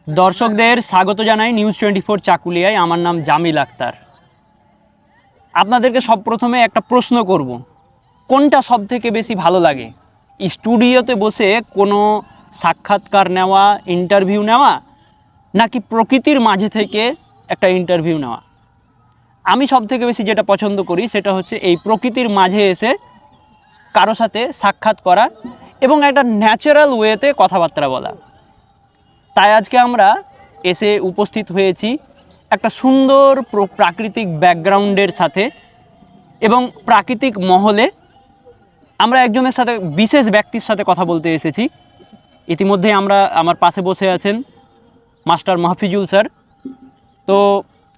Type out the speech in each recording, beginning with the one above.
দর্শকদের স্বাগত জানাই নিউজ 24 চাকুলিয়ায়। আমার নাম জামিল আক্তার। আপনাদেরকে প্রথমে একটা প্রশ্ন করব, কোনটা সব থেকে বেশি ভালো লাগে, স্টুডিওতে বসে কোনো সাক্ষাৎকার নেওয়া, ইন্টারভিউ নেওয়া, নাকি প্রকৃতির মাঝে থেকে একটা ইন্টারভিউ নেওয়া? আমি সব থেকে বেশি যেটা পছন্দ করি সেটা হচ্ছে এই প্রকৃতির মাঝে এসে কারো সাথে সাক্ষাৎ করা এবং একটা ন্যাচারাল ওয়েতে কথাবার্তা বলা। তাই আজকে আমরা এসে উপস্থিত হয়েছি একটা সুন্দর প্রাকৃতিক ব্যাকগ্রাউন্ডের সাথে এবং প্রাকৃতিক মহলে। আমরা একজনের সাথে, বিশেষ ব্যক্তির সাথে কথা বলতে এসেছি। ইতিমধ্যে আমার পাশে বসে আছেন মাস্টার মাহফিজুল স্যার। তো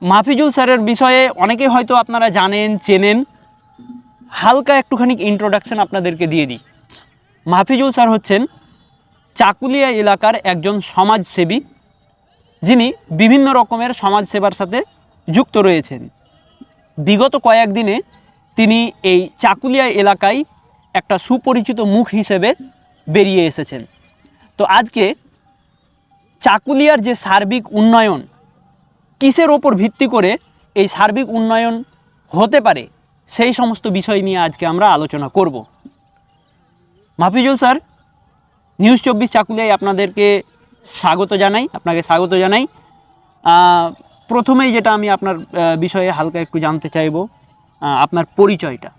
মাহফিজুল স্যারের বিষয়ে অনেকেই হয়তো আপনারা জানেন, চেনেন। হালকা একটুখানি ইন্ট্রোডাকশন আপনাদেরকে দিয়ে দিই। মাহফিজুল স্যার হচ্ছেন চাকুলিয়া এলাকার একজন সমাজসেবী, যিনি বিভিন্ন রকমের সমাজসেবার সাথে যুক্ত রয়েছেন। বিগত কয়েকদিনে তিনি এই চাকুলিয়া এলাকায় একটা সুপরিচিত মুখ হিসেবে বেরিয়ে এসেছেন। তো আজকে চাকুলিয়ার যে সার্বিক উন্নয়ন, কিসের ওপর ভিত্তি করে এই সার্বিক উন্নয়ন হতে পারে, সেই সমস্ত বিষয় নিয়ে আজকে আমরা আলোচনা করব। মাহফিজুল স্যার, নিউজ 24 চাকুলিয়ায় আপনাকে স্বাগত জানাই। প্রথমেই যেটা আমি আপনার বিষয়ে হালকা একটু জানতে চাইব, আপনার পরিচয়টা।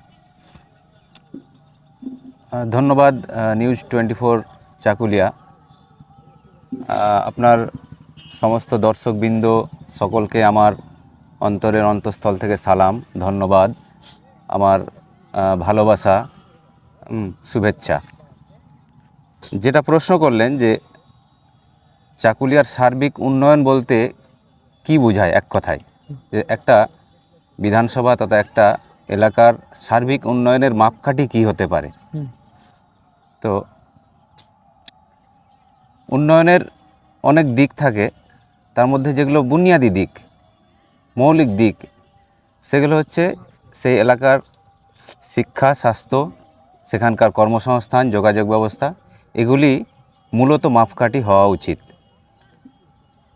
ধন্যবাদ নিউজ 24 চাকুলিয়া। আপনার সমস্ত দর্শকবৃন্দ সকলকে আমার অন্তরের অন্তঃস্থল থেকে সালাম, ধন্যবাদ, আমার ভালোবাসা, শুভেচ্ছা। যেটা প্রশ্ন করলেন যে চাকুলিয়ার সার্বিক উন্নয়ন বলতে কি বোঝায়, এক কথায় যে একটা বিধানসভা তথা একটা এলাকার সার্বিক উন্নয়নের মাপকাঠি কি হতে পারে। তো উন্নয়নের অনেক দিক থাকে, তার মধ্যে যেগুলো বুনিয়াদি দিক, মৌলিক দিক, সেগুলো হচ্ছে সেই এলাকার শিক্ষা, স্বাস্থ্য, সেখানকার কর্মসংস্থান, যোগাযোগ ব্যবস্থা, এগুলি মূলত মাপকাঠি হওয়া উচিত।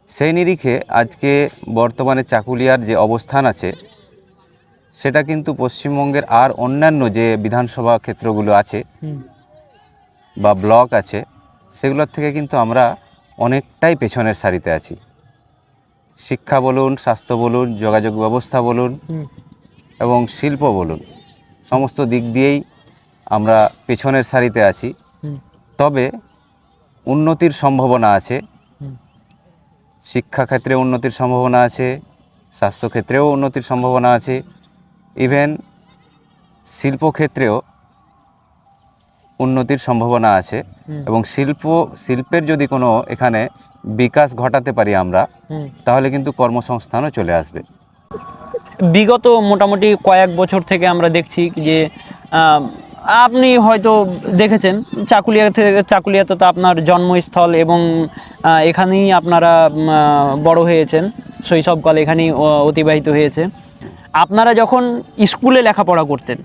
সেই নিরিখে আজকে বর্তমানে চাকুলিয়ার যে অবস্থান আছে সেটা কিন্তু পশ্চিমবঙ্গের আর অন্যান্য যে বিধানসভা ক্ষেত্রগুলো আছে বা ব্লক আছে সেগুলোর থেকে কিন্তু আমরা অনেকটাই পেছনের সারিতে আছি। শিক্ষা বলুন, স্বাস্থ্য বলুন, যোগাযোগ ব্যবস্থা বলুন এবং শিল্প বলুন, সমস্ত দিক দিয়েই আমরা পেছনের সারিতে আছি। তবে উন্নতির সম্ভাবনা আছে, শিক্ষাক্ষেত্রে উন্নতির সম্ভাবনা আছে, স্বাস্থ্যক্ষেত্রেও উন্নতির সম্ভাবনা আছে, ইভেন শিল্পক্ষেত্রেও উন্নতির সম্ভাবনা আছে। এবং শিল্পের যদি কোনো এখানে বিকাশ ঘটাতে পারি আমরা, তাহলে কিন্তু কর্মসংস্থানও চলে আসবে। বিগত মোটামুটি কয়েক বছর থেকে আমরা দেখছি যে আপনি হয়তো দেখেছেন চাকুলিয়াতে তো আপনার জন্মস্থল এবং এখানেই আপনারা বড় হয়েছেন, শৈশবকাল এখানেই অতিবাহিত হয়েছে। আপনারা যখন স্কুলে লেখাপড়া করতেন,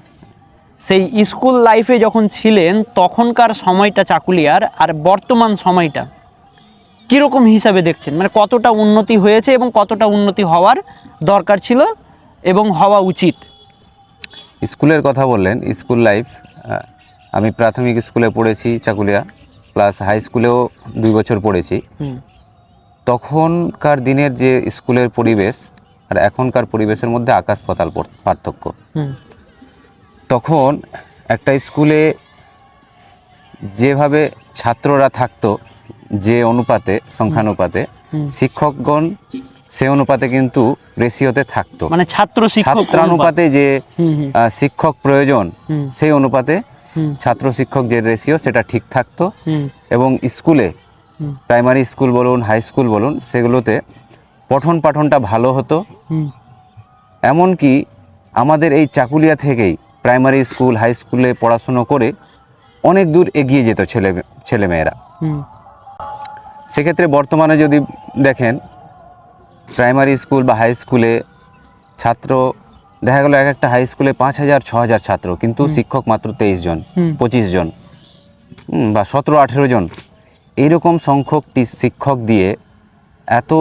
সেই স্কুল লাইফে যখন ছিলেন, তখনকার সময়টা চাকুলিয়ার আর বর্তমান সময়টা কীরকম হিসাবে দেখছেন? মানে কতটা উন্নতি হয়েছে এবং কতটা উন্নতি হওয়ার দরকার ছিল এবং হওয়া উচিত? স্কুলের কথা বললেন, স্কুল লাইফ, আমি প্রাথমিক স্কুলে পড়েছি চাকুলিয়া, প্লাস হাই স্কুলেও 2 বছর পড়েছি। তখনকার দিনের যে স্কুলের পরিবেশ আর এখনকার পরিবেশের মধ্যে আকাশ পাতাল পার্থক্য। তখন একটা স্কুলে যেভাবে ছাত্ররা থাকতো, যে অনুপাতে, সংখ্যানুপাতে, শিক্ষকগণ সে অনুপাতে কিন্তু রেশিওতে থাকতো। মানে ছাত্রানুপাতে যে শিক্ষক প্রয়োজন, সেই অনুপাতে ছাত্র শিক্ষক যে রেশিও সেটা ঠিক থাকতো। এবং স্কুলে, প্রাইমারি স্কুল বলুন, হাই স্কুল বলুন, সেগুলোতে পঠন পাঠনটা ভালো হতো। এমনকি আমাদের এই চাকুলিয়া থেকেই প্রাইমারি স্কুল, হাই স্কুলে পড়াশুনো করে অনেক দূর এগিয়ে যেত ছেলেমেয়েরা। সেক্ষেত্রে বর্তমানে যদি দেখেন, প্রাইমারি স্কুল বা হাই স্কুলে ছাত্র দেখা গেল এক একটা হাই স্কুলে 5,000-6,000 ছাত্র, কিন্তু শিক্ষক মাত্র 23 জন, 25 জন বা 17-18 জন। এইরকম সংখ্যক শিক্ষক দিয়ে এত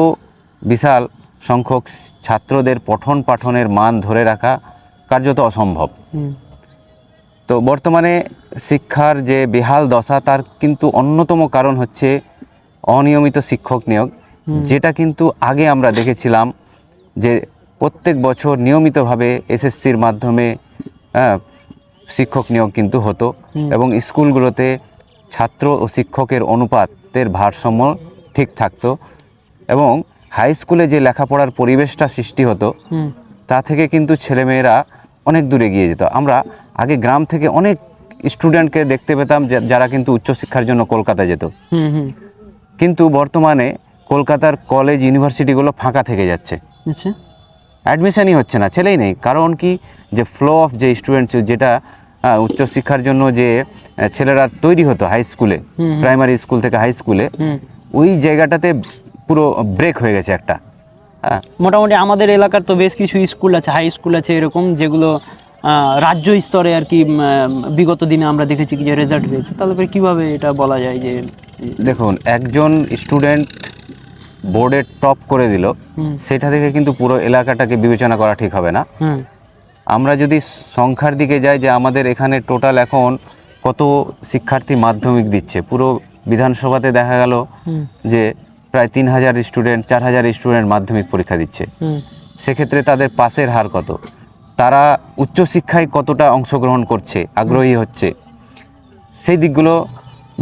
বিশাল সংখ্যক ছাত্রদের পঠন পাঠনের মান ধরে রাখা কার্যত অসম্ভব। তো বর্তমানে শিক্ষার যে বেহাল দশা তার কিন্তু অন্যতম কারণ হচ্ছে অনিয়মিত শিক্ষক নিয়োগ, যেটা কিন্তু আগে আমরা দেখেছিলাম যে প্রত্যেক বছর নিয়মিতভাবে এসএসসির মাধ্যমে শিক্ষক নিয়োগ কিন্তু হতো এবং স্কুলগুলোতে ছাত্র ও শিক্ষকের অনুপাতের ভারসাম্য ঠিক থাকতো এবং হাই স্কুলে যে লেখাপড়ার পরিবেশটা সৃষ্টি হতো তা থেকে কিন্তু ছেলেমেয়েরা অনেক দূরে গিয়ে যেত। আমরা আগে গ্রাম থেকে অনেক স্টুডেন্টকে দেখতে পেতাম যারা কিন্তু উচ্চশিক্ষার জন্য কলকাতা যেত, কিন্তু বর্তমানে কলকাতার কলেজ ইউনিভার্সিটিগুলো ফাঁকা থেকে যাচ্ছে, অ্যাডমিশনই হচ্ছে না, ছেলেই নেই। কারণ কি, যে ফ্লো অফ যে স্টুডেন্টস, যেটা উচ্চশিক্ষার জন্য যে ছেলেরা তৈরি হতো হাই স্কুলে, প্রাইমারি স্কুল থেকে হাই স্কুলে, ওই জায়গাটাতে পুরো ব্রেক হয়ে গেছে একটা। মোটামুটি আমাদের এলাকার তো বেশ কিছু স্কুল আছে, হাই স্কুল আছে এরকম, যেগুলো রাজ্য স্তরে আর কি বিগত দিনে আমরা দেখেছি কি যে রেজাল্ট হয়েছে। তাহলে কীভাবে এটা বলা যায় যে, দেখুন, একজন স্টুডেন্ট বোর্ডে টপ করে দিল, সেটা থেকে কিন্তু পুরো এলাকাটাকে বিবেচনা করা ঠিক হবে না। আমরা যদি সংখ্যার দিকে যাই, যে আমাদের এখানে টোটাল এখন কত শিক্ষার্থী মাধ্যমিক দিচ্ছে, পুরো বিধানসভাতে দেখা গেল যে প্রায় 3000 স্টুডেন্ট, 4000 স্টুডেন্ট মাধ্যমিক পরীক্ষা দিচ্ছে। সেক্ষেত্রে তাদের পাসের হার কত, তারা উচ্চশিক্ষায় কতটা অংশগ্রহণ করছে, আগ্রহী হচ্ছে, সেই দিকগুলো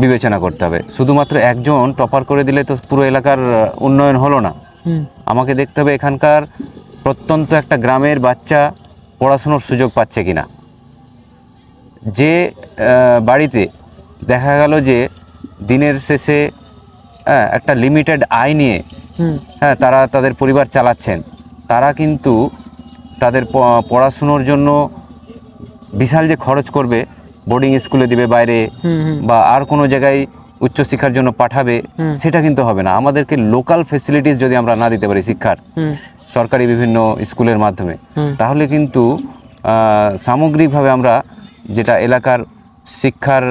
বিবেচনা করতে হবে। শুধুমাত্র একজন টপার করে দিলে তো পুরো এলাকার উন্নয়ন হলো না। আমাকে দেখতে হবে এখানকার প্রত্যন্ত একটা গ্রামের বাচ্চা পড়াশুনোর সুযোগ পাচ্ছে কিনা। যে বাড়িতে দেখা গেল যে দিনের শেষে একটা লিমিটেড আয় নিয়ে তারা তাদের পরিবার চালাচ্ছেন, তারা কিন্তু তাদের পড়াশুনোর জন্য বিশাল যে খরচ করবে, বোর্ডিং স্কুলে দিবে বাইরে বা আর কোনো জায়গায় উচ্চশিক্ষার জন্য পাঠাবে, সেটা কিন্তু হবে না। আমাদেরকে লোকাল ফেসিলিটিস যদি আমরা না দিতে পারি শিক্ষার, সরকারি বিভিন্ন স্কুলের মাধ্যমে, তাহলে কিন্তু সামগ্রিকভাবে আমরা যেটা এলাকার শিক্ষার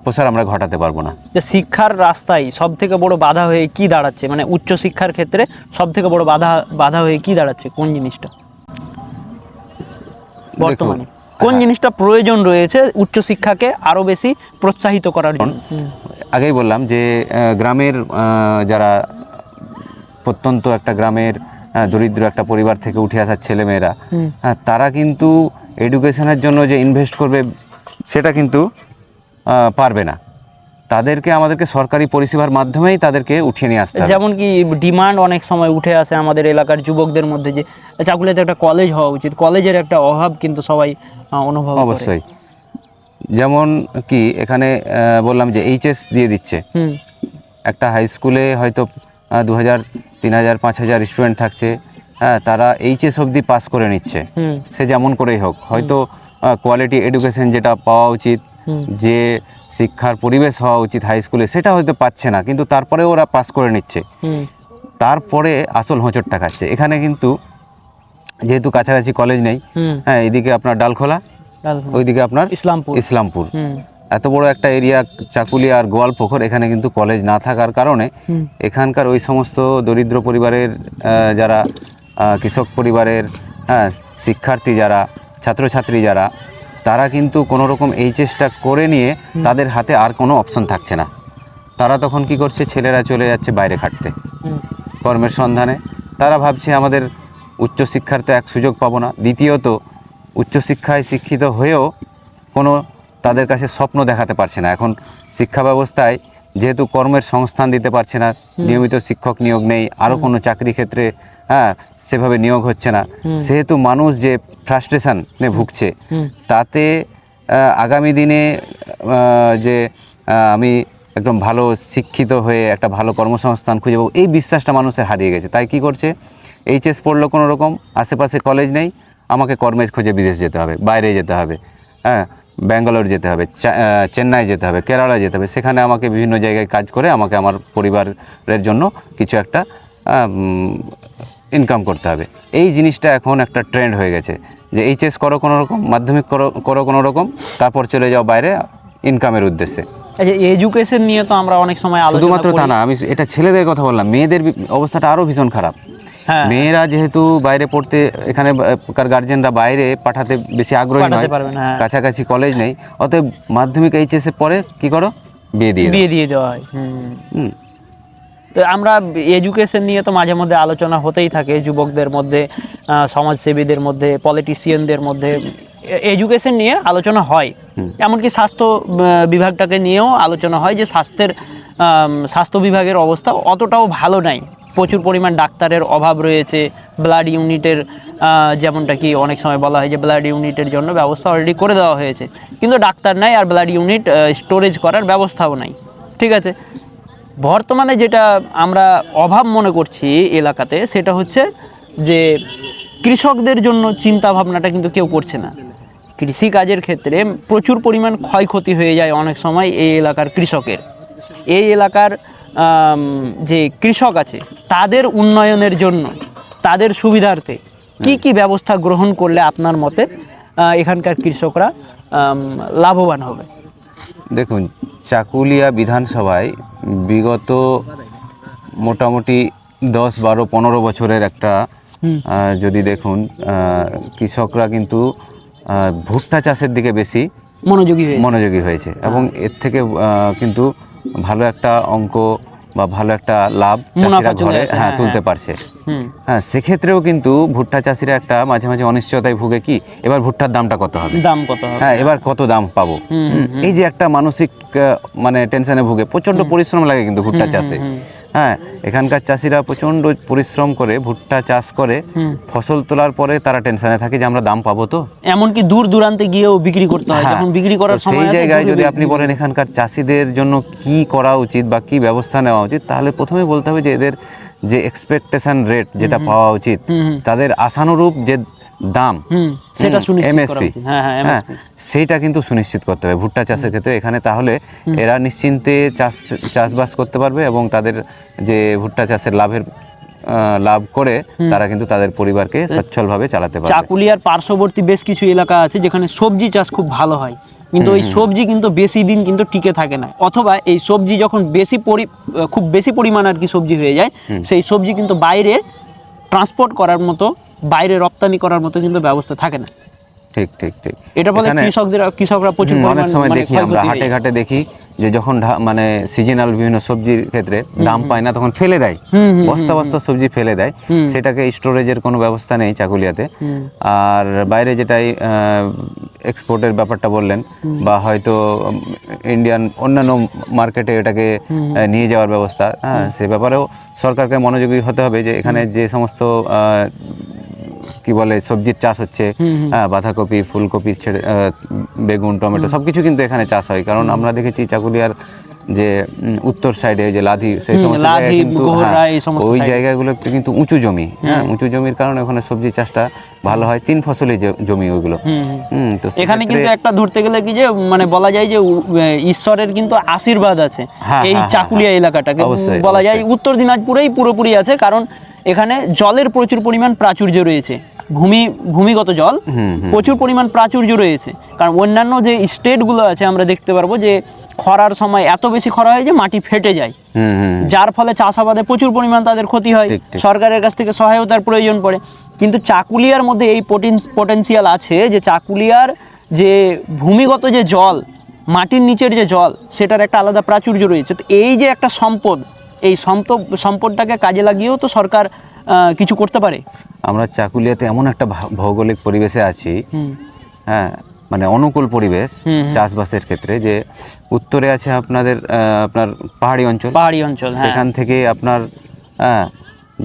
প্রসার আমরা ঘটাতে পারবো না। শিক্ষার রাস্তায় সব থেকে বড় বাধা হয়ে কি দাঁড়াচ্ছে, মানে উচ্চশিক্ষার ক্ষেত্রে সব থেকে বড় বাধা হয়ে কি দাঁড়াচ্ছে, কোন জিনিসটা বর্তমানে, কোন জিনিসটা প্রয়োজন রয়েছে উচ্চশিক্ষাকে আরও বেশি প্রোৎসাহিত করার জন্য? আগেই বললাম যে গ্রামের যারা প্রত্যন্ত একটা গ্রামের দরিদ্র একটা পরিবার থেকে উঠে আসা ছেলেমেয়েরা, তারা কিন্তু এডুকেশনের জন্য যে ইনভেস্ট করবে সেটা কিন্তু পারবে না। তাদেরকে আমাদেরকে সরকারি পরিষেবার মাধ্যমেই তাদেরকে উঠিয়ে নিয়ে আসতে হবে। যেমন কি ডিমান্ড অনেক সময় উঠে আসে আমাদের এলাকার যুবকদের মধ্যে যে চাকুলিয়াতে একটা কলেজ হওয়া উচিত, কলেজের একটা অভাব কিন্তু সবাই অনুভব করে। অবশ্যই, যেমন কি এখানে বললাম যে এইচএস দিয়ে দিচ্ছে, একটা হাই স্কুলে হয়তো 2000, 3000, 5000 স্টুডেন্ট থাকছে, তারা এইচএস অবধি পাস করে নিচ্ছে, সে যেমন করেই হোক। হয়তো কোয়ালিটি এডুকেশন যেটা পাওয়া উচিত, যে শিক্ষার পরিবেশ হওয়া উচিত হাই স্কুলে, সেটা হয়তো পাচ্ছে না, কিন্তু তারপরে ওরা পাস করে নিচ্ছে। তারপরে আসল হোঁচটটা খাচ্ছে। এখানে কিন্তু যেহেতু কাছাকাছি কলেজ নেই, এদিকে আপনার ডালখোলা, ওইদিকে আপনার ইসলামপুর, এত বড় একটা এরিয়া চাকুলিয়া আর গোয়ালপুকুর, এখানে কিন্তু কলেজ না থাকার কারণে এখানকার ওই সমস্ত দরিদ্র পরিবারের যারা কৃষক পরিবারের শিক্ষার্থী যারা, ছাত্রছাত্রী যারা, তারা কিন্তু কোনো রকম এইচএসটা করে নিয়ে তাদের হাতে আর কোনো অপশন থাকছে না। তারা তখন কি করছে, ছেলেরা চলে যাচ্ছে বাইরে খাটতে, কর্মের সন্ধানে। তারা ভাবছে আমাদের উচ্চশিক্ষার তো এক সুযোগ পাবো না। দ্বিতীয়ত, উচ্চশিক্ষায় শিক্ষিত হয়েও কোনো তাদের কাছে স্বপ্ন দেখাতে পারছে না। এখন শিক্ষা ব্যবস্থায় যেহেতু কর্মের সংস্থান দিতে পারছে না, নিয়মিত শিক্ষক নিয়োগ নেই, আরও কোনো চাকরি ক্ষেত্রে সেভাবে নিয়োগ হচ্ছে না, সেহেতু মানুষ যে ফ্রাস্ট্রেশনে ভুগছে, তাতে আগামী দিনে যে আমি একদম ভালো শিক্ষিত হয়ে একটা ভালো কর্মসংস্থান খুঁজে পাবো, এই বিশ্বাসটা মানুষের হারিয়ে গেছে। তাই কি করছে, এইচএস পড়লো কোনো রকম, আশেপাশে কলেজ নেই, আমাকে কর্মের খোঁজে বিদেশ যেতে হবে, বাইরে যেতে হবে, ব্যাঙ্গালোর যেতে হবে, চেন্নাই যেতে হবে, কেরালা যেতে হবে, সেখানে আমাকে বিভিন্ন জায়গায় কাজ করে আমাকে আমার পরিবারের জন্য কিছু একটা ইনকাম করতে হবে। এই জিনিসটা এখন একটা ট্রেন্ড হয়ে গেছে যে এইচএস করো কোনো রকম, মাধ্যমিক করো কোনো রকম, তারপর চলে যাও বাইরে ইনকামের উদ্দেশ্যে। আচ্ছা, এডুকেশন নিয়ে তো আমরা অনেক সময় আলোচনা শুধুমাত্র তা করি। না, আমি এটা ছেলেদের কথা বললাম, মেয়েদের অবস্থাটা আরও ভীষণ খারাপ। হ্যাঁ, মেয়েরা যেহেতু বাইরে পড়তে, এখানে গার্জেনরা বাইরে পাঠাতে বেশি আগ্রহী পাঠাতে নয়, পারবে না, হ্যাঁ। কাছাকাছি কলেজ নেই, অতএব মাধ্যমিক এইচএসের পরে কি করো, বিয়ে দিয়ে দাও। বিয়ে দিয়ে দেওয়া হয়। হুম। তো আমরা এডুকেশন নিয়ে তো মাঝে মধ্যে আলোচনা হতেই থাকে, যুবকদের মধ্যে, সমাজসেবীদের মধ্যে, পলিটিশিয়ানদের মধ্যে এডুকেশন নিয়ে আলোচনা হয়। এমনকি স্বাস্থ্য বিভাগটাকে নিয়েও আলোচনা হয় যে স্বাস্থ্য বিভাগের অবস্থা অতটাও ভালো নাই, প্রচুর পরিমাণ ডাক্তারের অভাব রয়েছে, ব্লাড ইউনিটের যেমনটা কি অনেক সময় বলা হয় যে ব্লাড ইউনিটের জন্য ব্যবস্থা অলরেডি করে দেওয়া হয়েছে, কিন্তু ডাক্তার নাই আর ব্লাড ইউনিট স্টোরেজ করার ব্যবস্থাও নাই। ঠিক আছে, বর্তমানে যেটা আমরা অভাব মনে করছি এলাকাতে, সেটা হচ্ছে যে কৃষকদের জন্য চিন্তা ভাবনাটা কিন্তু কেউ করছে না। কৃষিকাজের ক্ষেত্রে প্রচুর পরিমাণ ক্ষয়ক্ষতি হয়ে যায় অনেক সময় এই এলাকার কৃষকের। এই এলাকার যে কৃষক আছে তাদের উন্নয়নের জন্য, তাদের সুবিধার্থে কি কি ব্যবস্থা গ্রহণ করলে আপনার মতে এখানকার কৃষকরা লাভবান হবে? দেখুন, চাকুলিয়া বিধানসভায় বিগত মোটামুটি 10, 12, 15 বছরের একটা যদি দেখুন, কৃষকরা কিন্তু ভুট্টা চাষের দিকে বেশি মনোযোগী হয়েছে এবং এর থেকে কিন্তু ভালো একটা অঙ্ক বা ভালো একটা লাভ চাষিরা ঘরে তুলতে পারছে। হ্যাঁ, সেক্ষেত্রেও কিন্তু ভুট্টা চাষিরা একটা মাঝে মাঝে অনিশ্চয়তায় ভুগে, কি এবার ভুট্টার দামটা কত হবে, হ্যাঁ এবার কত দাম পাবো, এই যে একটা মানসিক মানে টেনশনে ভুগে। প্রচণ্ড পরিশ্রম লাগে কিন্তু ভুট্টা চাষে। হ্যাঁ, এখানকার চাষিরা প্রচণ্ড পরিশ্রম করে ভুট্টা চাষ করে ফসল তোলার পরে তারা টেনশনে থাকে যে আমরা দাম পাবো তো, এমনকি দূর দূরান্তে গিয়েও বিক্রি করতে হয়। যখন বিক্রি করার সময় সেই জায়গায় যদি আপনি বলেন এখানকার চাষিদের জন্য কি করা উচিত বা কি ব্যবস্থা নেওয়া উচিত, তাহলে প্রথমে বলতে হবে যে এদের যে এক্সপেকটেশন রেট যেটা পাওয়া উচিত, তাদের আশানুরূপ যে দাম, সেটা সুনিশ্চিত করা এমএসপি, উচিত। হ্যাঁ, সেইটা কিন্তু সুনিশ্চিত করতে হবে ভুট্টা চাষের ক্ষেত্রে এখানে। তাহলে এরা নিশ্চিন্তে চাষবাস করতে পারবে এবং তাদের যে ভুট্টা চাষের লাভ করে তারা কিন্তু তাদের পরিবারকে সচ্ছলভাবে চালাতে পারবে। চাকুলিয়ার পার্শ্ববর্তী বেশ কিছু এলাকা আছে যেখানে সবজি চাষ খুব ভালো হয়, কিন্তু ওই সবজি কিন্তু বেশি দিন কিন্তু টিকে থাকে না, অথবা এই সবজি যখন খুব বেশি পরিমাণ আর কি সবজি হয়ে যায়, সেই সবজি কিন্তু বাইরে ট্রান্সপোর্ট করার মতো, বাইরে রপ্তানি করার মতো কিন্তু ব্যবস্থা থাকে না। ঠিক ঠিক ঠিক, এটা বলে কৃষকরা প্রচুর পরিমাণ, অনেক সময় দেখি আমরা হাটে ঘাটে দেখি যে যখন মানে সিজনাল বিভিন্ন সবজির ক্ষেত্রে দাম পায় না তখন ফেলে দেয়, বস্তা বস্তা সবজি ফেলে দেয়, সেটাকে স্টোরেজের কোনো ব্যবস্থা নেই চাকুলিয়াতে। আর বাইরে যেটাই এক্সপোর্টের ব্যাপারটা বললেন, বা হয়তো ইন্ডিয়ান অন্যান্য মার্কেটে এটাকে নিয়ে যাওয়ার ব্যবস্থা, হ্যাঁ সে ব্যাপারেও সরকারকে মনোযোগী হতে হবে যে এখানে যে সমস্ত কি বলে সবজির চাষ হচ্ছে, বাঁধাকপি, ফুলকপি, বেগুন, টমেটো সবকিছু কিন্তু এখানে চাষ হয়। কারণ আমরা দেখেছি চাকুলিয়ার যে উত্তর সাইডে যে লাধি, সেই সমস্ত জায়গায় কিন্তু ওই জায়গাগুলোতে কিন্তু উঁচু জমি, হ্যাঁ উঁচু জমির কারণে ওখানে সবজি চাষটা ভালো হয়, 3 ফসলি জমি ওইগুলো। তো এখানে কিন্তু একটা ধরতে গেলে কি যে মানে বলা যায় যে ঈশ্বরের কিন্তু আশীর্বাদ আছে এই চাকুলিয়া এলাকাটাকে, বলা যায় উত্তর দিনাজপুরেই পুরোপুরি আছে, কারণ এখানে জলের প্রচুর পরিমাণ প্রাচুর্য রয়েছে, ভূমিগত জল প্রচুর পরিমাণ প্রাচুর্য রয়েছে। কারণ অন্যান্য যে স্টেটগুলো আছে আমরা দেখতে পারবো যে খরার সময় এত বেশি খরা হয় যে মাটি ফেটে যায়, যার ফলে চাষাবাদে প্রচুর পরিমাণ তাদের ক্ষতি হয়, সরকারের কাছ থেকে সহায়তার প্রয়োজন পড়ে। কিন্তু চাকুলিয়ার মধ্যে এই পটেনশিয়াল আছে যে চাকুলিয়ার যে ভূমিগত যে জল, মাটির নিচের যে জল, সেটার একটা আলাদা প্রাচুর্য রয়েছে। তো এই যে একটা সম্পদ, এই সম্পদটাকে কাজে লাগিয়েও তো সরকার কিছু করতে পারে। আমরা চাকুলিয়াতে এমন একটা ভৌগোলিক পরিবেশে আছি, হ্যাঁ মানে অনুকূল পরিবেশ চাষবাসের ক্ষেত্রে, যে উত্তরে আছে আপনার পাহাড়ি অঞ্চল, সেখান থেকে আপনার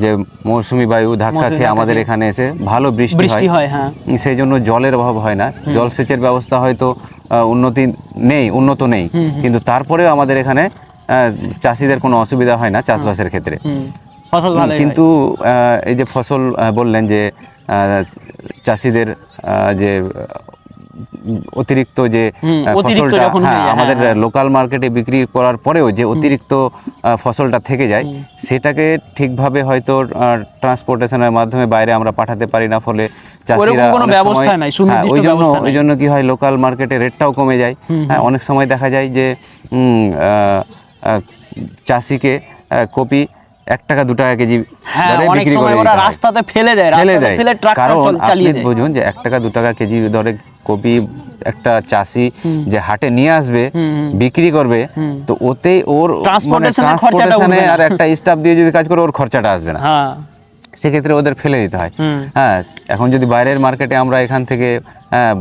যে মৌসুমী বায়ু ধাক্কা খেয়ে আমাদের এখানে এসে ভালো বৃষ্টি হয়, সেই জন্য জলের অভাব হয় না। জলসেচের ব্যবস্থা হয়তো উন্নত নেই, কিন্তু তারপরেও আমাদের এখানে চাষিদের কোনো অসুবিধা হয় না চাষবাসের ক্ষেত্রে। কিন্তু এই যে ফসল বললেন যে চাষিদের যে অতিরিক্ত যে অতিরিক্ত ফসলটা যখন হয়ে যায়, আমাদের লোকাল মার্কেটে বিক্রি করার পরেও যে অতিরিক্ত ফসলটা থেকে যায় সেটাকে ঠিকভাবে হয়তো ট্রান্সপোর্টেশনের মাধ্যমে বাইরে আমরা পাঠাতে পারি না, ফলে চাষিরা কোনো অনেক ব্যবস্থা সময় নাই, সুনির্দিষ্ট ব্যবস্থা নাই। ওই জন্য কি হয়, লোকাল মার্কেটে রেটটাও কমে যায়। হ্যাঁ, অনেক সময় দেখা যায় যে চাষিকে কপি 1 টাকা 2 টাকা কেজি দরে অনেক বিক্রি করে সময় ওরা দিতে হয়। রাস্তাতে ফেলে দেয়, ফেলে রাস্তাতে দেয়, ফেলে ট্রাক্টর কারণ চালিয়ে আপনি দেয়। বুঝুন যে 1 টাকা 2 টাকা কেজি দরে কপি একটা চাষি যে হাটে নিয়ে আসবে বিক্রি করবে, তো ওতেই ওর ট্রান্সপোর্টেশনের খরচাটা ট্রান্সপোর্টেশনে উঠবে না। আর একটা স্টাফ দিয়ে যদি কাজ করে ওর খরচাটা আসবে না, হ্যাঁ, সেক্ষেত্রে ওদের ফেলে দিতে হয়। হ্যাঁ, এখন যদি বাইরের মার্কেটে আমরা এখান থেকে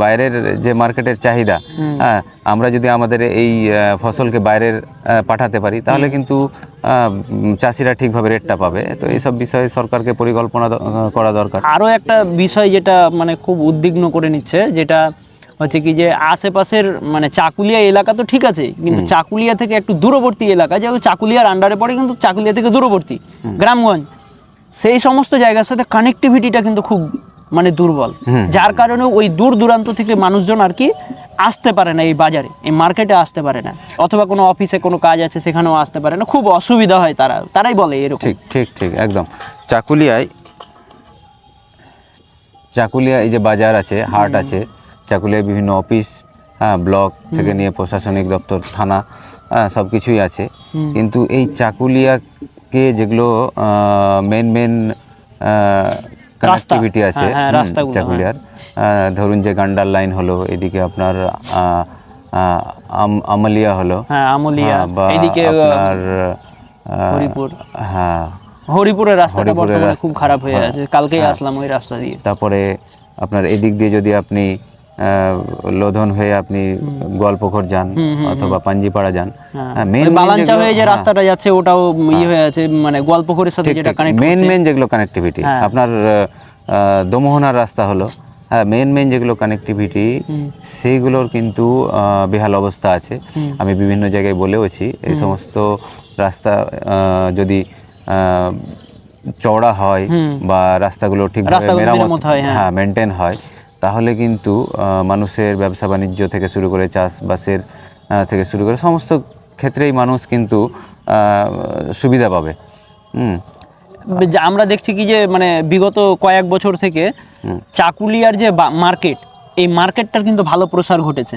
বাইরের যে মার্কেটের চাহিদা, হ্যাঁ, আমরা যদি আমাদের এই ফসলকে বাইরের পাঠাতে পারি, তাহলে কিন্তু চাষিরা ঠিকভাবে রেটটা পাবে। তো এইসব বিষয়ে সরকারকে পরিকল্পনা করা দরকার। আরও একটা বিষয় যেটা মানে খুব উদ্বিগ্ন করে নিচ্ছে, যেটা হচ্ছে কি যে আশেপাশের মানে চাকুলিয়া এলাকা তো ঠিক আছে, কিন্তু চাকুলিয়া থেকে একটু দূরবর্তী এলাকা, যেহেতু চাকুলিয়ার আন্ডারে পড়ে কিন্তু চাকুলিয়া থেকে দূরবর্তী গ্রামগঞ্জ, সেই সমস্ত জায়গার সাথে কানেক্টিভিটিটা কিন্তু খুব মানে দুর্বল, যার কারণে ওই দূর দূরান্ত থেকে মানুষজন আর কি আসতে পারে না এই বাজারে, এই মার্কেটে আসতে পারে না, অথবা কোনো অফিসে কোনো কাজ আছে সেখানেও আসতে পারে না, খুব অসুবিধা হয়, তারাই বলে এরকম। ঠিক ঠিক ঠিক একদম। চাকুলিয়া এই যে বাজার আছে, হাট আছে, চাকুলিয়ায় বিভিন্ন অফিস, হ্যাঁ, ব্লক থেকে নিয়ে প্রশাসনিক দপ্তর, থানা, সব কিছুই আছে। কিন্তু এই চাকুলিয়াকে যেগুলো মেন কানেক্টিভিটি আছে চাকুলিয়ার, ধরুন যে গান্ডার লাইন হলো, এদিকে আপনার আমলিয়া হলো, আমলিয়া, বা এদিকে আপনার হরিপুর, হ্যাঁ, হরিপুরের রাস্তাটা বর্তমানে খুব খারাপ হয়ে আছে, কালকেই আসলাম ওই রাস্তা দিয়ে। তারপরে আপনার এদিক দিয়ে যদি আপনি লোধন হয়ে আপনি গোয়ালপুকুর যান অথবা পাঞ্জিপাড়া যান, বালাঞ্চা হয়ে যে রাস্তাটা যাচ্ছে ওটাও ইয়ে হয়ে আছে, মানে গোয়ালপুকুরের সাথে যেটা কানেক্ট মেন যেগুলো কানেক্টিভিটি, আপনার দমোহনার রাস্তা হলো, হ্যাঁ, মেন যেগুলো কানেক্টিভিটি সেইগুলোর কিন্তু বেহাল অবস্থা আছে। আমি বিভিন্ন জায়গায় বলেওছি, এই সমস্ত রাস্তা যদি চওড়া হয় বা রাস্তাগুলো ঠিকভাবে মেরামত হয়, হ্যাঁ, মেনটেন হয়, তাহলে কিন্তু মানুষের ব্যবসা বাণিজ্য থেকে শুরু করে চাষবাসের থেকে শুরু করে সমস্ত ক্ষেত্রেই মানুষ কিন্তু সুবিধা পাবে। আমরা দেখছি কি যে মানে বিগত কয়েক বছর থেকে চাকুলিয়ার যে মার্কেট, এই মার্কেটটার কিন্তু ভালো প্রসার ঘটেছে।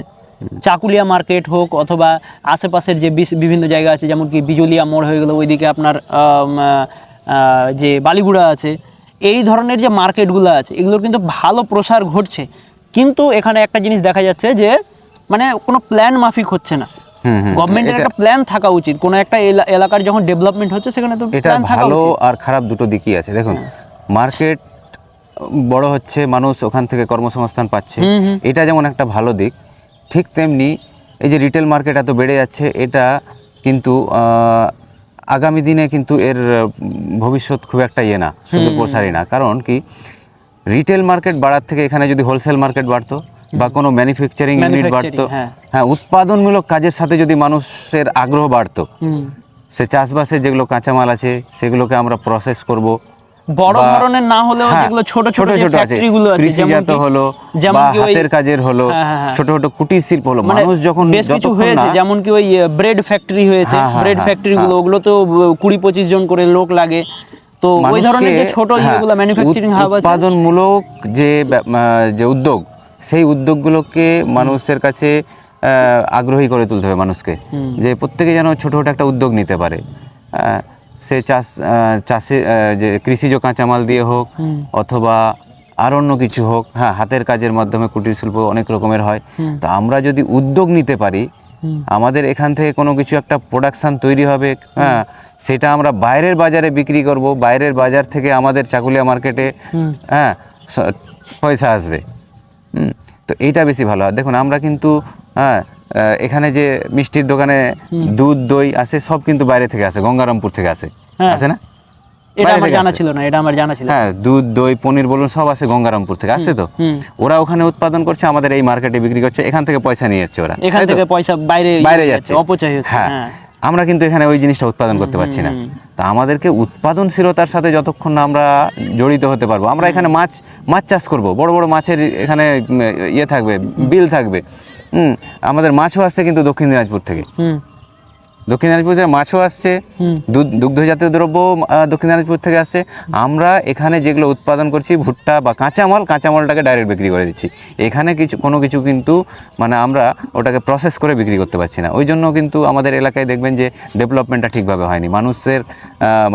চাকুলিয়া মার্কেট হোক অথবা আশেপাশের যে বিভিন্ন জায়গা আছে, যেমন কি বিজলিয়া মোড় হয়ে গেল, ওইদিকে আপনার যে বালিগুড়া আছে, এই ধরনের যে মার্কেটগুলো আছে এগুলোর কিন্তু ভালো প্রসার ঘটছে। কিন্তু এখানে একটা জিনিস দেখা যাচ্ছে যে মানে কোনো প্ল্যান মাফিক হচ্ছে না। গভর্নমেন্টের একটা প্ল্যান থাকা উচিত, কোনো একটা এলাকার যখন ডেভেলপমেন্ট হচ্ছে সেখানে তো এটা ভালো আর খারাপ দুটো দিকই আছে। দেখুন, মার্কেট বড় হচ্ছে, মানুষ ওখান থেকে কর্মসংস্থান পাচ্ছে, এটা যেমন একটা ভালো দিক, ঠিক তেমনি এই যে রিটেল মার্কেট এত বেড়ে যাচ্ছে, এটা কিন্তু আগামী দিনে কিন্তু এর ভবিষ্যৎ খুব একটা না, সুদূর প্রসারী না। কারণ কি, রিটেল মার্কেট বাড়ার থেকে এখানে যদি হোলসেল মার্কেট বাড়তো বা কোনো ম্যানুফ্যাকচারিং ইউনিট বাড়তো, হ্যাঁ, উৎপাদনমূলক কাজের সাথে যদি মানুষের আগ্রহ বাড়তো, সে চাষবাসের যেগুলো কাঁচামাল আছে সেগুলোকে আমরা প্রসেস করব, বড় ধরনের না হলেও যেগুলো ছোট ছোট ফ্যাক্টরিগুলো আছে, কৃষিজাত হলো বা হাতের কাজের হলো, ছোট ছোট কুটির শিল্প হলো, মানুষ যখন বেশ কিছু হয়েছে, যেমন কি ওই ব্রেড ফ্যাক্টরি হয়েছে, ব্রেড ফ্যাক্টরিগুলো, ওগুলো তো 20-25 জন করে লোক লাগে। তো ওই ধরনের যে ছোট যেগুলো ম্যানুফ্যাকচারিং হাব আছে, উৎপাদনমূলক যে উদ্যোগ, সেই উদ্যোগগুলোকে মানুষের কাছে আগ্রহী করে তুলতে হবে মানুষকে, যে প্রত্যেকে যেন ছোট ছোট একটা উদ্যোগ নিতে পারে। সে চাষে যে কৃষিজ কাঁচামাল দিয়ে হোক অথবা আর অন্য কিছু হোক, হ্যাঁ, হাতের কাজের মাধ্যমে কুটির শিল্প অনেক রকমের হয়। তো আমরা যদি উদ্যোগ নিতে পারি, আমাদের এখান থেকে কোনো কিছু একটা প্রোডাকশান তৈরি হবে, হ্যাঁ, সেটা আমরা বাইরের বাজারে বিক্রি করব, বাইরের বাজার থেকে আমাদের চাকুলিয়া মার্কেটে, হ্যাঁ, পয়সা আসবে। তো এইটা বেশি ভালো হয়। দেখুন, আমরা কিন্তু হ্যাঁ, এখানে যে মিষ্টির দোকানে দুধ দই আসে, সব কিন্তু বাইরে থেকে আসে, গঙ্গারামপুর থেকে আসে, আসে না? এটা আমার জানা ছিল না, এটা আমার জানা ছিল। হ্যাঁ, দুধ দই পনির বলুন সব আসে গঙ্গারামপুর থেকে, আসছে। তো ওরা ওখানে উৎপাদন করছে, আমাদের এই মার্কেটে বিক্রি করছে, এখান থেকে পয়সা নিয়ে যাচ্ছে ওরা, এখান থেকে পয়সা বাইরে যাচ্ছে, অপচয় হচ্ছে। হ্যাঁ, আমরা কিন্তু এখানে ওই জিনিসটা উৎপাদন করতে পারছি না। তা আমাদেরকে উৎপাদনশীলতার সাথে যতক্ষণ না আমরা জড়িত হতে পারবো, আমরা এখানে মাছ চাষ করব, বড় বড় মাছের এখানে ইয়ে থাকবে, বিল থাকবে। আমাদের মাছও আসছে কিন্তু দক্ষিণ দিনাজপুর থেকে, দক্ষিণ দিনাজপুর থেকে মাছও আসছে, দুগ্ধজাতীয় দ্রব্য দক্ষিণ দিনাজপুর থেকে আসছে। আমরা এখানে যেগুলো উৎপাদন করছি ভুট্টা বা কাঁচামালটাকে ডাইরেক্ট বিক্রি করে দিচ্ছি। এখানে কোনো কিছু কিন্তু মানে আমরা ওটাকে প্রসেস করে বিক্রি করতে পারছি না। ওই জন্য কিন্তু আমাদের এলাকায় দেখবেন যে ডেভেলপমেন্টটা ঠিকভাবে হয়নি।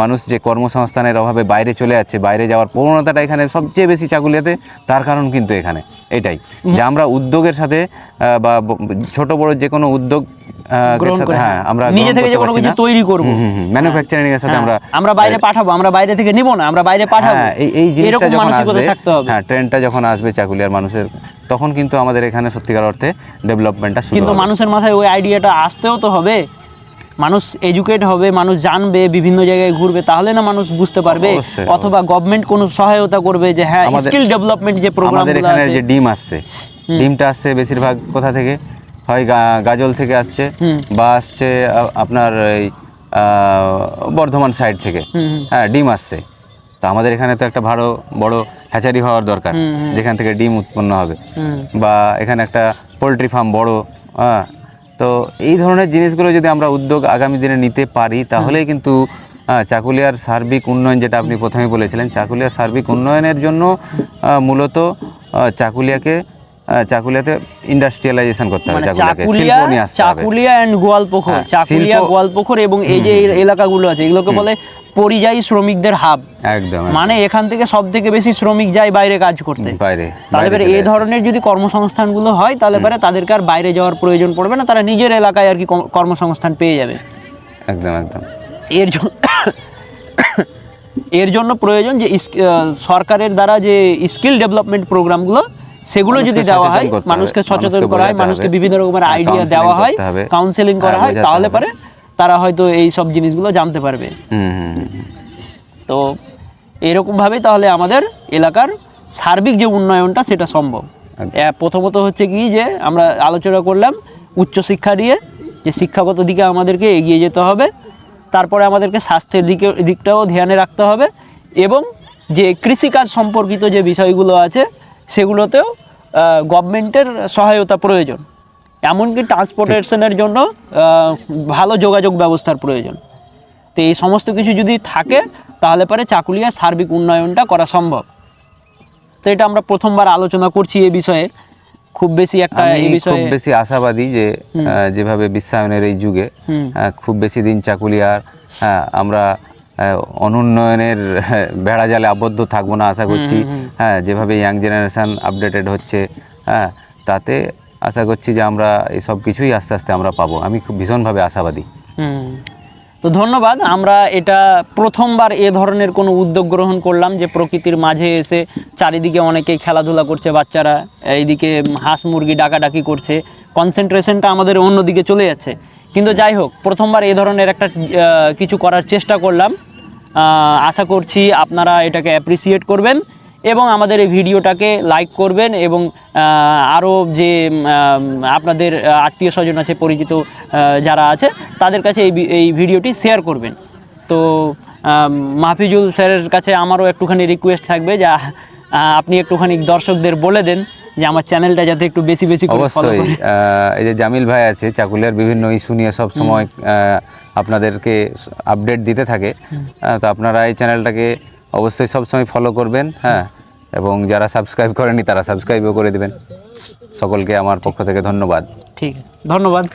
মানুষ যে কর্মসংস্থানের অভাবে বাইরে চলে যাচ্ছে, বাইরে যাওয়ার প্রবণতাটা এখানে সবচেয়ে বেশি চাকুলিয়াতে। তার কারণ কিন্তু এখানে এটাই যে আমরা উদ্যোগের সাথে বা ছোট বড় যে কোনো উদ্যোগ আমরা নিজে থেকে যে কোনো কিছু তৈরি করব, ম্যানুফ্যাকচারিং এর সাথে আমরা বাইরে পাঠাবো, আমরা বাইরে থেকে নিব না, আমরা বাইরে পাঠাবো। এই জিনিসটা যখন আসবে, ট্রেন্ডটা যখন আসবে চাকুলিয়ার মানুষের, তখন কিন্তু আমাদের এখানে সত্যিকার অর্থে ডেভেলপমেন্টটা শুরু হবে। কিন্তু মানুষের মাথায় ওই আইডিয়াটা আসতেও তো হবে, মানুষ এডুকেট হবে, মানুষ জানবে, বিভিন্ন জায়গায় ঘুরবে, তাহলে না মানুষ বুঝতে পারবে। অথবা গভর্নমেন্ট কোনো সহায়তা করবে যে হ্যাঁ স্কিল ডেভেলপমেন্ট যে প্রোগ্রামগুলো আছে। আমাদের এখানে যে ডিম আসছে, ডিমটা আসছে বেশিরভাগ কোথা থেকে, হয় গাজল থেকে আসছে বা আসছে আপনার এই বর্ধমান সাইড থেকে। হ্যাঁ, ডিম আসছে। তো আমাদের এখানে তো একটা বড় হ্যাচারি হওয়ার দরকার, যেখান থেকে ডিম উৎপন্ন হবে, বা এখানে একটা পোলট্রি ফার্ম বড়। তো এই ধরনের জিনিসগুলো যদি আমরা উদ্যোগ আগামী দিনে নিতে পারি, তাহলেই কিন্তু চাকুলিয়ার সার্বিক উন্নয়ন, যেটা আপনি প্রথমে বলেছিলেন, চাকুলিয়ার সার্বিক উন্নয়নের জন্য মূলত চাকুলিয়াতে ইন্ডাস্ট্রিয়ালাইজেশন করতে হবে, শিল্প নিয়ে আসতে হবে। চাকুলিয়া এন্ড গোয়ালপুকুর, চাকুলিয়া গোয়ালপুকুর এবং এই যে এলাকাগুলো আছে, এগুলোকে বলে পরিযায়ী শ্রমিকদের হাব। একদম, মানে এখান থেকে সব থেকে বেশি শ্রমিক যায় বাইরে কাজ করতে। তাহলে এই ধরনের যদি কর্মসংস্থানগুলো হয়, তাহলে পরে তাদেরকে আর বাইরে যাওয়ার প্রয়োজন পড়বে না, তারা নিজের এলাকায় আর কি কর্মসংস্থান পেয়ে যাবে। একদম একদম। এর জন্য প্রয়োজন যে সরকারের দ্বারা যে স্কিল ডেভেলপমেন্ট প্রোগ্রামগুলো, সেগুলো যদি দেওয়া হয়, মানুষকে সচেতন করা হয়, মানুষকে বিভিন্ন রকমের আইডিয়া দেওয়া হয়, কাউন্সেলিং করা হয়, তাহলে পরে তারা হয়তো এই সব জিনিসগুলো জানতে পারবে। তো এরকমভাবেই তাহলে আমাদের এলাকার সার্বিক যে উন্নয়নটা সেটা সম্ভব। প্রথমত হচ্ছে কি, যে আমরা আলোচনা করলাম উচ্চশিক্ষা নিয়ে, যে শিক্ষাগত দিকে আমাদেরকে এগিয়ে যেতে হবে, তারপরে আমাদেরকে স্বাস্থ্যের দিকটাও ধ্যানে রাখতে হবে, এবং যে কৃষিকাজ সম্পর্কিত যে বিষয়গুলো আছে সেগুলোতেও গভর্নমেন্টের সহায়তা প্রয়োজন। এমনকি ট্রান্সপোর্টেশনের জন্য ভালো যোগাযোগ ব্যবস্থার প্রয়োজন। তো এই সমস্ত কিছু যদি থাকে, তাহলে পরে চাকুলিয়ার সার্বিক উন্নয়নটা করা সম্ভব। তো এটা আমরা প্রথমবার আলোচনা করছি এই বিষয়ে। খুব বেশি আশাবাদী যে যেভাবে বিশ্বায়নের এই যুগে খুব বেশি দিন চাকুলিয়ার আমরা অনুন্নয়নের বেড়াজালে আবদ্ধ থাকবো না আশা করছি। যেভাবে ইয়াং জেনারেশন আপডেটেড হচ্ছে, তাতে আশা করছি যে আমরা এই সব কিছুই আস্তে আস্তে আমরা পাবো। আমি খুব ভীষণভাবে আশাবাদী। তো ধন্যবাদ। আমরা এটা প্রথমবার এ ধরনের কোনো উদ্যোগ গ্রহণ করলাম, যে প্রকৃতির মাঝে এসে চারিদিকে অনেকেই খেলাধুলা করছে, বাচ্চারা এইদিকে হাঁস মুরগি ডাকাডাকি করছে, কনসেন্ট্রেশনটা আমাদের অন্যদিকে চলে যাচ্ছে। কিন্তু যাই হোক, প্রথমবার এ ধরনের একটা কিছু করার চেষ্টা করলাম। আশা করছি আপনারা এটাকে অ্যাপ্রিসিয়েট করবেন এবং আমাদের এই ভিডিওটাকে লাইক করবেন, এবং আরও যে আপনাদের আত্মীয় স্বজন আছে, পরিচিত যারা আছে, তাদের কাছে এই ভিডিওটি শেয়ার করবেন। তো মাহফিজুল স্যারের কাছে আমারও একটুখানি রিকোয়েস্ট থাকবে, যে আপনি একটুখানি দর্শকদের বলে দেন যে আমার চ্যানেলটা যাতে একটু বেশি করে ফলো করে। এই যে জামিল ভাই আছে, চাকুলিয়ার বিভিন্ন ইস্যু নিয়ে সব সময় আপনাদেরকে আপডেট দিতে থাকে। তো আপনারা এই চ্যানেলটাকে অবশ্যই সবসময় ফলো করবেন, এবং যারা সাবস্ক্রাইব করেনি তারা সাবস্ক্রাইবও করে দেবেন। সকলকে আমার পক্ষ থেকে ধন্যবাদ। ঠিক আছে, ধন্যবাদ।